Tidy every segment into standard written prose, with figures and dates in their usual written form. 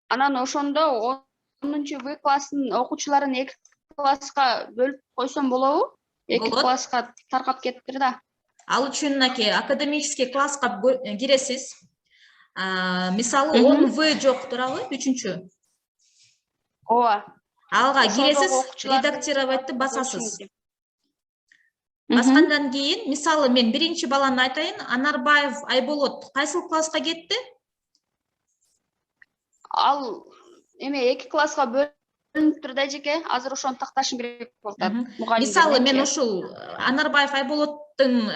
Анан ошондо 10В класстын окуучуларын 2 класска бөлүп койсом болобу? 2 Болот. класска таркап кетиптир да. Ал үчүн мынакей академический класска киресиз. Мисалы 10В жок турабы, 3-чү. Ооба. Алга киресиз, окуучулар редактировать басасыз. Баскандан кийин, мисалы мен биринчи баланы айтайын, Анарбаев Айболот кайсыл класска кетти? Ал эме 2 класска бөлүнүптүр да эжеке. Азыр ошону такташым керек болуп атат. Мисалы мен ушул Анарбаев Айболоттун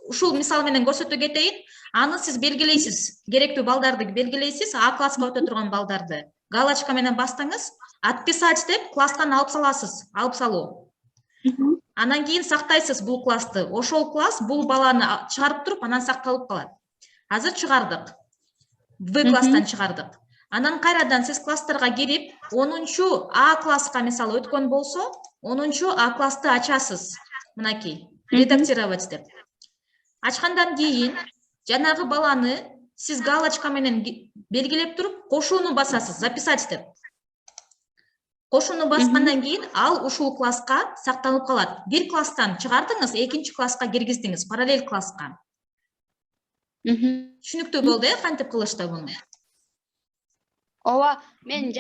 ушул мисал менен көрсөтө кетейин. Аны сиз белгилейсиз. Керектүү балдарды белгилейсиз, А класска өтө турган балдарды. Галочка менен бастыңыз, отписать деп класстан алып саласыз, алып салуу. Анан кийин сактайсыз бул классты. Ошол класс бул баланы чыгарып туруп, анан сакталып калат. Азыр чыгардык. В класстан чыгардык. Анан кайрадан сиз класстарга кирип, 10-чу А класска мисалы өткөн болсо, 10-чу А классты ачасыз. Мынакей, редактировать деп. Ачкандан кийин жанагы баланы сиз галочка менен белгилеп туруп, кошууну басасыз, записать деп. Кошууну баскандан кийин ал ушул класска сакталып калат. Бир класстан чыгардыңыз, 2-чи класска киргиздиңиз, параллель класска. Түшүнүктүү болду, кантип кылышты буну? Ооба, мен